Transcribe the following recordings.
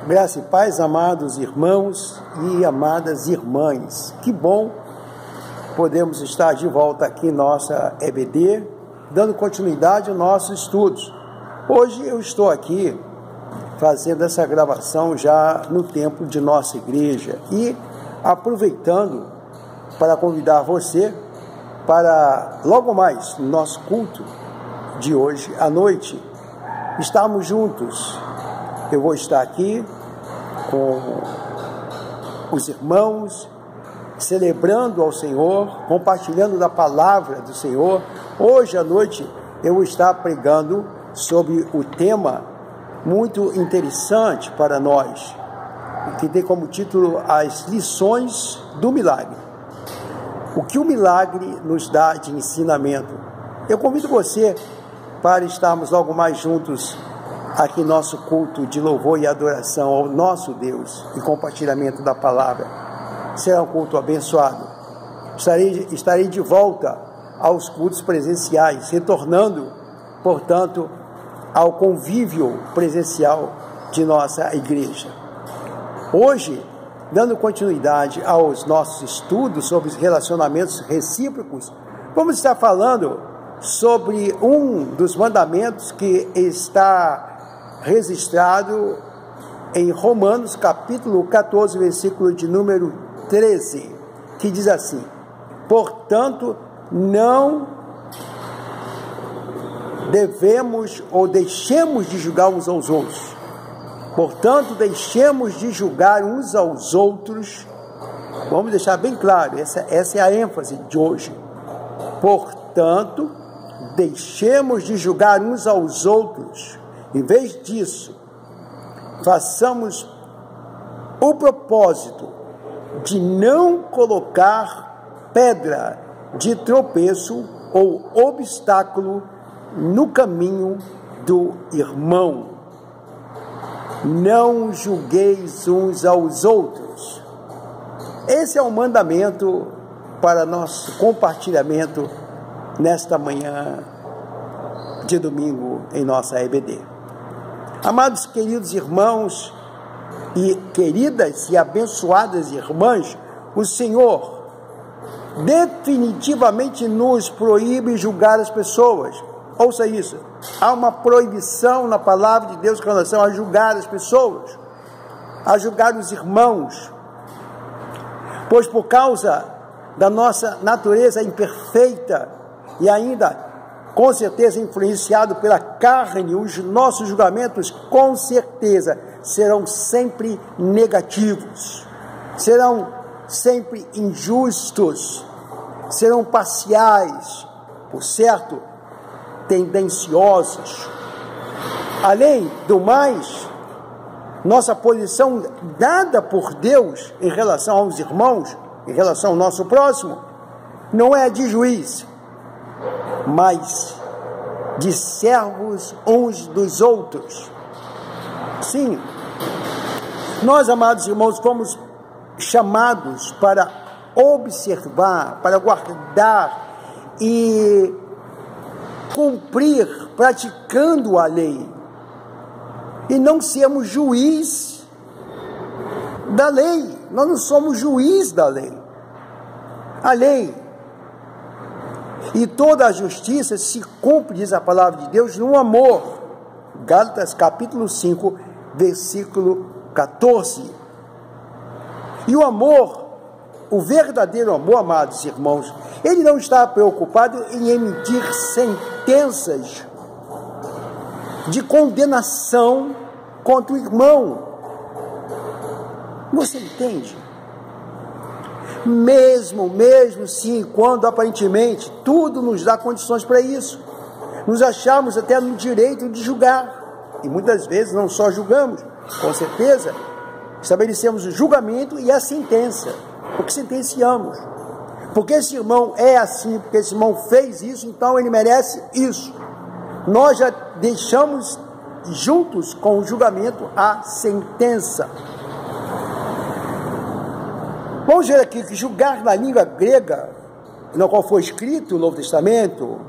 Graça e paz, amados irmãos e amadas irmãs. Que bom podemos estar de volta aqui em nossa EBD, dando continuidade aos nossos estudos. Hoje eu estou aqui fazendo essa gravação já no templo de nossa igreja e aproveitando para convidar você para logo mais no nosso culto de hoje à noite estarmos juntos. Eu vou estar aqui com os irmãos, celebrando ao Senhor, compartilhando da palavra do Senhor. Hoje à noite eu vou estar pregando sobre o tema muito interessante para nós, que tem como título As Lições do Milagre. O que o milagre nos dá de ensinamento? Eu convido você para estarmos logo mais juntos aqui em nosso culto de louvor e adoração ao nosso Deus e compartilhamento da palavra. Será um culto abençoado. Estarei de volta aos cultos presenciais, retornando, portanto, ao convívio presencial de nossa igreja. Hoje, dando continuidade aos nossos estudos sobre os relacionamentos recíprocos, vamos estar falando sobre um dos mandamentos que está registrado em Romanos capítulo 14, versículo de número 13, que diz assim: portanto, não devemos ou deixemos de julgar uns aos outros. Portanto, deixemos de julgar uns aos outros. Vamos deixar bem claro, essa é a ênfase de hoje. Portanto, deixemos de julgar uns aos outros. Em vez disso, façamos o propósito de não colocar pedra de tropeço ou obstáculo no caminho do irmão. Não julgueis uns aos outros. Esse é o mandamento para nosso compartilhamento nesta manhã de domingo em nossa EBD. Amados queridos irmãos e queridas e abençoadas irmãs, o Senhor definitivamente nos proíbe julgar as pessoas. Ouça isso, há uma proibição na palavra de Deus com relação a julgar as pessoas, a julgar os irmãos, pois por causa da nossa natureza imperfeita e ainda com certeza influenciado pela carne, os nossos julgamentos com certeza serão sempre negativos, serão sempre injustos, serão parciais, por certo, tendenciosos. Além do mais, nossa posição dada por Deus em relação aos irmãos, em relação ao nosso próximo, não é de juiz, mas de servos uns dos outros. Sim, nós, amados irmãos, fomos chamados para observar, para guardar e cumprir, praticando a lei, e não sermos juiz da lei. Nós não somos juiz da lei. A lei e toda a justiça se cumpre, diz a palavra de Deus, no amor. Gálatas capítulo 5, versículo 14. E o amor, o verdadeiro amor, amados irmãos, ele não está preocupado em emitir sentenças de condenação contra o irmão. Você entende? Mesmo sim, quando aparentemente tudo nos dá condições para isso, nos achamos até no direito de julgar, e muitas vezes não só julgamos, com certeza, estabelecemos o julgamento e a sentença, porque sentenciamos, porque esse irmão é assim, porque esse irmão fez isso, então ele merece isso. Nós já deixamos juntos com o julgamento a sentença. Vamos ver aqui que julgar na língua grega, na qual foi escrito o Novo Testamento,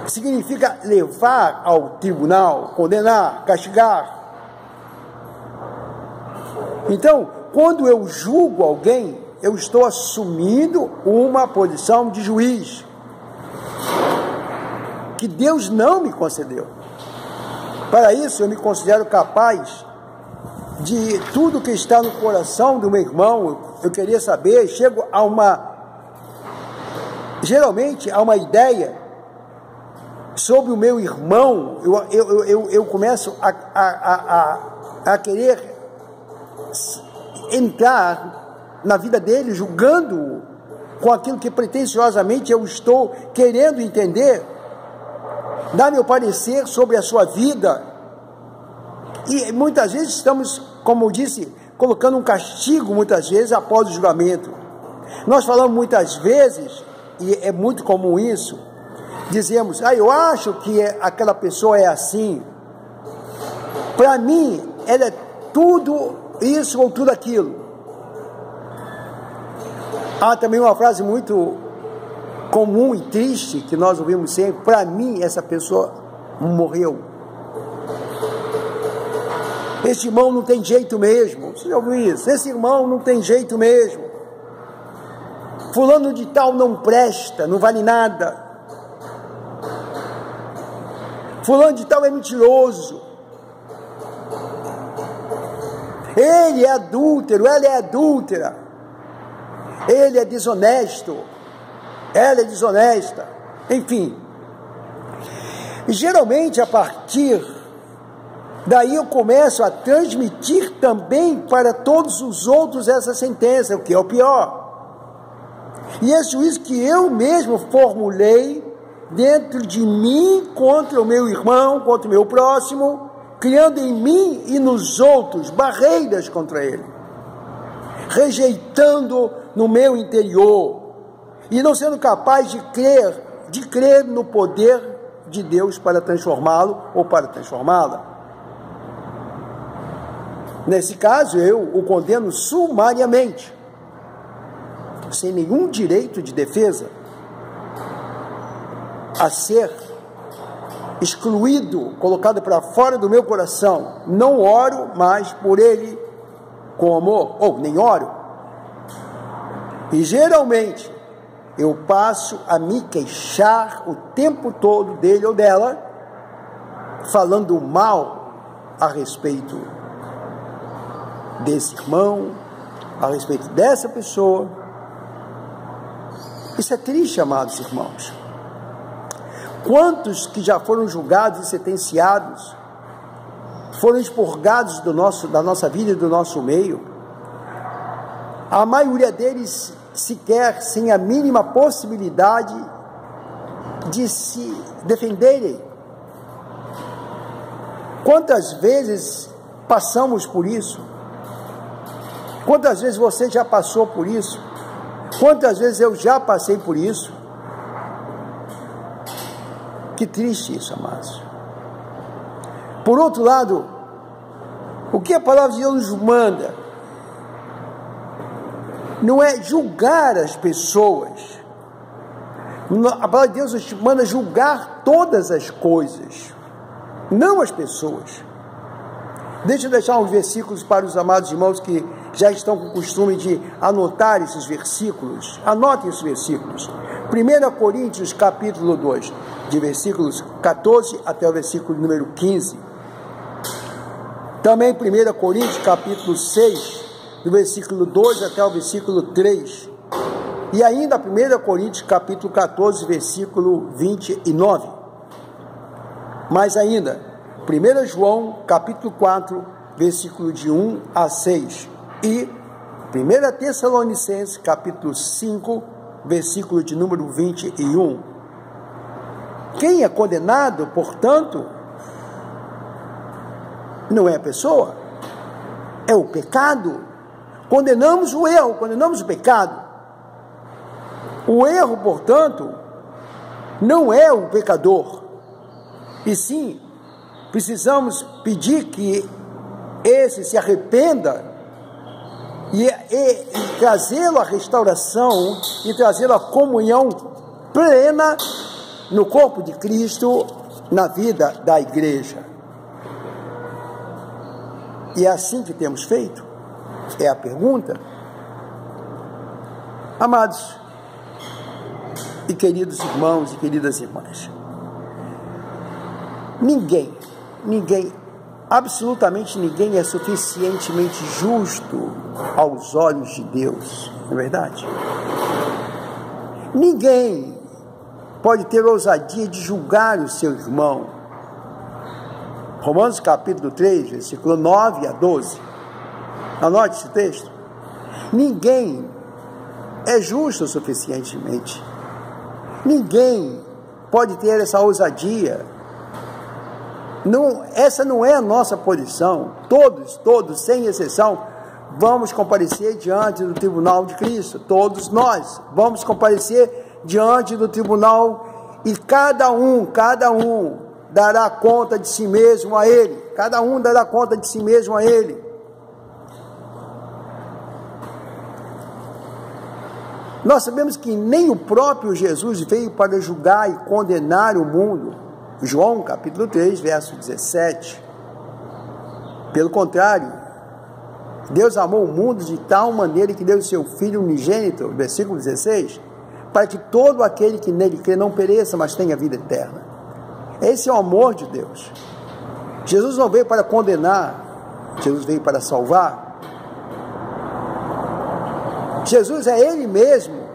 significa levar ao tribunal, condenar, castigar. Então, quando eu julgo alguém, eu estou assumindo uma posição de juiz que Deus não me concedeu. Para isso, eu me considero capaz de tudo que está no coração do meu irmão, eu queria saber, chego a geralmente a uma ideia sobre o meu irmão, eu começo a querer entrar na vida dele, julgando-o com aquilo que pretensiosamente eu estou querendo entender, dar meu parecer sobre a sua vida. E muitas vezes estamos, como eu disse, colocando um castigo, muitas vezes, após o julgamento. Nós falamos muitas vezes, e é muito comum isso, dizemos, eu acho que aquela pessoa é assim. Para mim, ela é tudo isso ou tudo aquilo. Há também uma frase muito comum e triste, que nós ouvimos sempre, para mim, essa pessoa morreu. Esse irmão não tem jeito mesmo. Você já ouviu isso? Esse irmão não tem jeito mesmo. Fulano de tal não presta, não vale nada. Fulano de tal é mentiroso. Ele é adúltero, ela é adúltera. Ele é desonesto, ela é desonesta. Enfim. E geralmente, a partir daí eu começo a transmitir também para todos os outros essa sentença, o que é o pior. E esse juízo que eu mesmo formulei dentro de mim contra o meu irmão, contra o meu próximo, criando em mim e nos outros barreiras contra ele, rejeitando no meu interior e não sendo capaz de crer no poder de Deus para transformá-lo ou para transformá-la. Nesse caso, eu o condeno sumariamente, sem nenhum direito de defesa, a ser excluído, colocado para fora do meu coração. Não oro mais por ele com amor, ou nem oro. E geralmente, eu passo a me queixar o tempo todo dele ou dela, falando mal a respeito desse irmão, a respeito dessa pessoa. Isso é triste, amados irmãos. Quantos que já foram julgados e sentenciados, foram expurgados da nossa vida e do nosso meio, a maioria deles sequer sem a mínima possibilidade de se defenderem. Quantas vezes passamos por isso? Quantas vezes você já passou por isso? Quantas vezes eu já passei por isso? Que triste isso, amados. Por outro lado, o que a palavra de Deus nos manda não é julgar as pessoas. A palavra de Deus nos manda julgar todas as coisas, não as pessoas. Deixa eu deixar uns versículos para os amados irmãos que já estão com o costume de anotar esses versículos. Anotem esses versículos. 1 Coríntios capítulo 2, de versículos 14 até o versículo número 15. Também 1 Coríntios capítulo 6, do versículo 2 até o versículo 3. E ainda 1 Coríntios capítulo 14, versículo 29. Mais ainda, 1 João capítulo 4, versículo de 1 a 6. E 1 Tessalonicenses capítulo 5, versículo de número 21. Quem é condenado, portanto, não é a pessoa, é o pecado. Condenamos o erro, condenamos o pecado. O erro, portanto, não é o pecador. E sim, precisamos pedir que esse se arrependa e trazê-lo à restauração e trazê-lo à comunhão plena no corpo de Cristo, na vida da igreja. E é assim que temos feito. É a pergunta. Amados e queridos irmãos e queridas irmãs, ninguém, absolutamente ninguém é suficientemente justo aos olhos de Deus, não é verdade? Ninguém pode ter ousadia de julgar o seu irmão. Romanos capítulo 3, versículo 9 a 12. Anote esse texto. Ninguém é justo suficientemente. Ninguém pode ter essa ousadia. Não, essa não é a nossa posição. Todos, sem exceção, vamos comparecer diante do tribunal de Cristo. Todos nós vamos comparecer diante do tribunal e cada um dará conta de si mesmo a Ele. Cada um dará conta de si mesmo a Ele. Nós sabemos que nem o próprio Jesus veio para julgar e condenar o mundo. João capítulo 3, verso 17. Pelo contrário, Deus amou o mundo de tal maneira que deu o seu Filho unigênito, versículo 16, para que todo aquele que nele crê não pereça, mas tenha vida eterna. Esse é o amor de Deus. Jesus não veio para condenar, Jesus veio para salvar. Jesus é Ele mesmo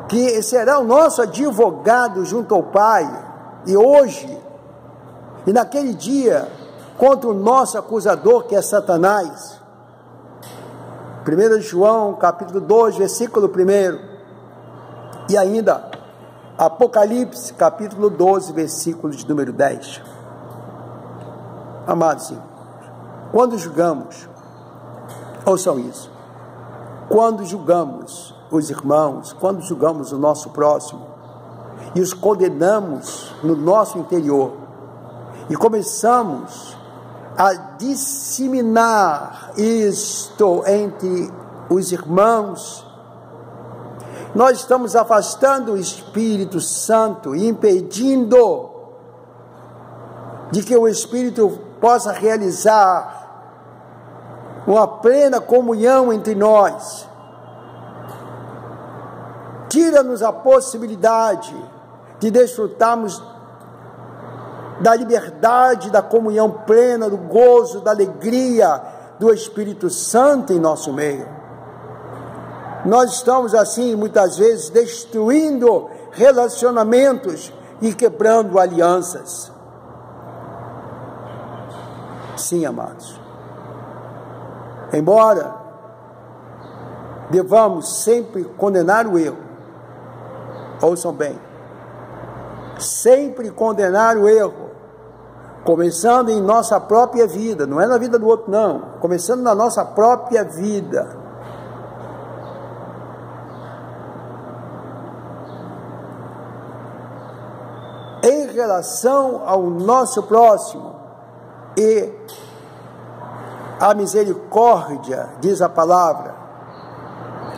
que será o nosso advogado junto ao Pai, e hoje, e naquele dia, contra o nosso acusador, que é Satanás. 1 João, capítulo 2, versículo 1, e ainda, Apocalipse, capítulo 12, versículo de número 10. Amados irmãos, quando julgamos, ouçam isso, quando julgamos os irmãos, quando julgamos o nosso próximo, e os condenamos no nosso interior, e começamos a disseminar isto entre os irmãos, nós estamos afastando o Espírito Santo e impedindo de que o Espírito possa realizar uma plena comunhão entre nós. Tira-nos a possibilidade de desfrutarmos da liberdade, da comunhão plena, do gozo, da alegria do Espírito Santo em nosso meio. Nós estamos assim, muitas vezes, destruindo relacionamentos e quebrando alianças. Sim, amados. Embora devamos sempre condenar o erro, ouçam bem, sempre condenar o erro, começando em nossa própria vida, não é na vida do outro não, começando na nossa própria vida. Em relação ao nosso próximo, e a misericórdia, diz a palavra,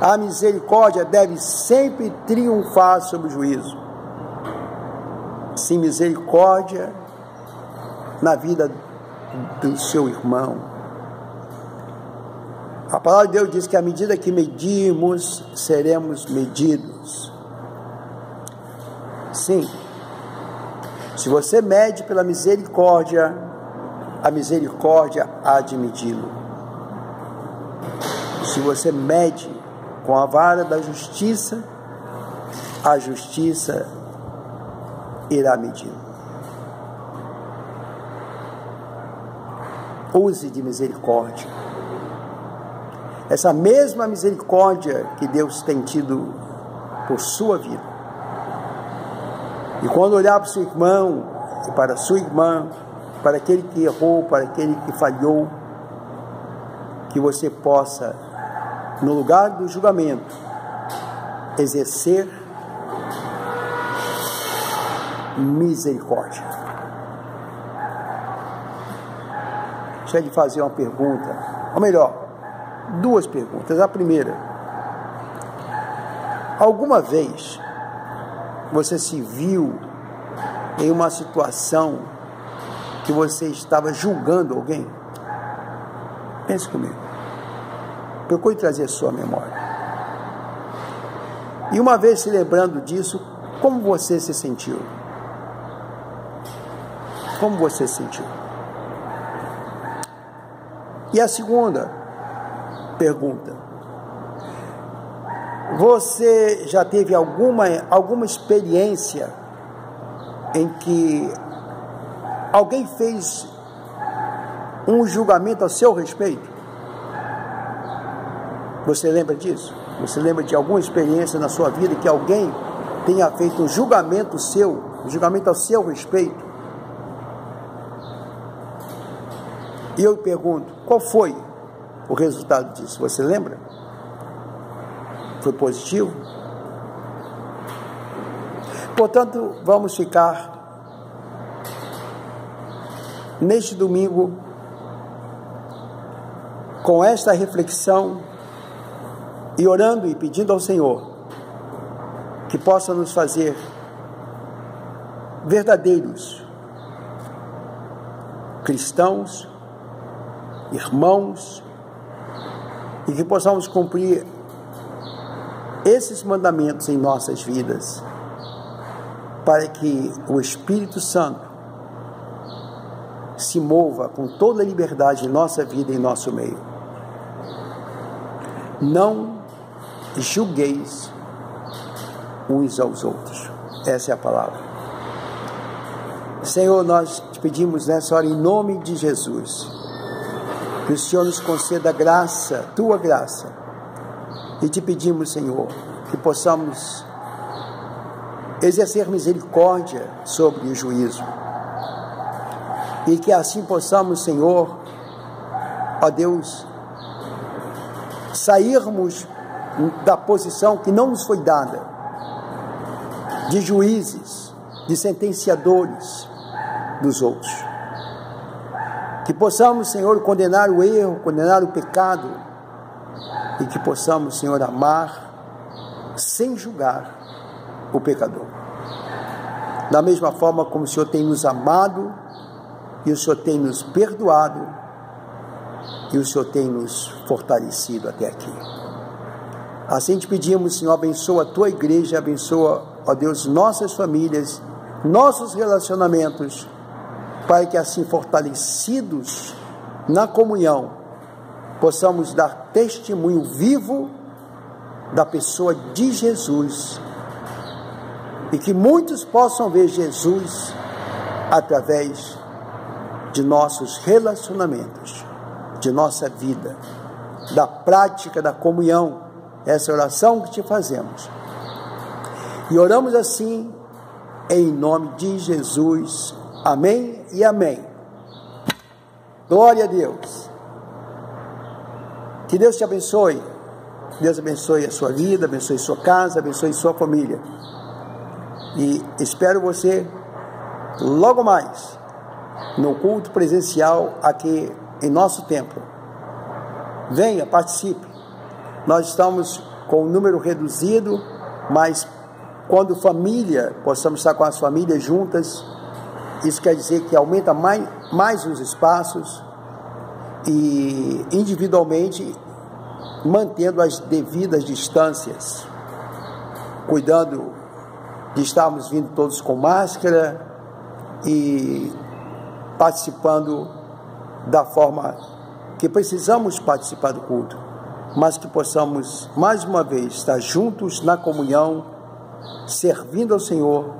a misericórdia deve sempre triunfar sobre o juízo. Sim, misericórdia na vida do seu irmão. A palavra de Deus diz que à medida que medirmos, seremos medidos. Sim, se você mede pela misericórdia, a misericórdia há de medi-lo. Se você mede com a vara da justiça, a justiça irá medi-lo. Use de misericórdia. Essa mesma misericórdia que Deus tem tido por sua vida. E quando olhar para o seu irmão e para a sua irmã, para aquele que errou, para aquele que falhou, que você possa, no lugar do julgamento, exercer misericórdia. Gostaria de fazer uma pergunta, ou melhor, duas perguntas. A primeira: alguma vez você se viu em uma situação que você estava julgando alguém? Pense comigo. Procure trazer a sua memória. E uma vez se lembrando disso, como você se sentiu? Como você se sentiu? E a segunda pergunta: você já teve alguma experiência em que alguém fez um julgamento a seu respeito? Você lembra disso? Você lembra de alguma experiência na sua vida que alguém tenha feito um julgamento a seu respeito? E eu pergunto, qual foi o resultado disso? Você lembra? Foi positivo? Portanto, vamos ficar neste domingo com esta reflexão e orando e pedindo ao Senhor que possa nos fazer verdadeiros cristãos, irmãos, e que possamos cumprir esses mandamentos em nossas vidas, para que o Espírito Santo se mova com toda a liberdade em nossa vida e em nosso meio. Não julgueis uns aos outros. Essa é a palavra. Senhor, nós te pedimos nessa hora, em nome de Jesus, que o Senhor nos conceda graça, tua graça, e te pedimos, Senhor, que possamos exercer misericórdia sobre o juízo, e que assim possamos, Senhor, ó Deus, sairmos da posição que não nos foi dada, de juízes, de sentenciadores dos outros. Que possamos, Senhor, condenar o erro, condenar o pecado, e que possamos, Senhor, amar sem julgar o pecador. Da mesma forma como o Senhor tem nos amado, e o Senhor tem nos perdoado, e o Senhor tem nos fortalecido até aqui. Assim te pedimos, Senhor, abençoa a tua igreja, abençoa, ó Deus, nossas famílias, nossos relacionamentos, para que assim, fortalecidos na comunhão, possamos dar testemunho vivo da pessoa de Jesus, e que muitos possam ver Jesus através de nossos relacionamentos, de nossa vida, da prática da comunhão. Essa é a oração que te fazemos. E oramos assim, em nome de Jesus. Amém e amém. Glória a Deus. Que Deus te abençoe. Deus abençoe a sua vida, abençoe sua casa, abençoe sua família. E espero você logo mais no culto presencial aqui em nosso templo. Venha, participe. Nós estamos com um número reduzido, mas quando família, possamos estar com as famílias juntas, isso quer dizer que aumenta mais os espaços, e individualmente mantendo as devidas distâncias, cuidando de estarmos vindo todos com máscara e participando da forma que precisamos participar do culto, mas que possamos mais uma vez estar juntos na comunhão, servindo ao Senhor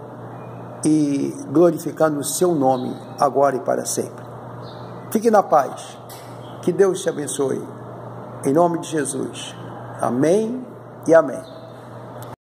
e glorificando o seu nome agora e para sempre. Fique na paz. Que Deus te abençoe. Em nome de Jesus. Amém e amém.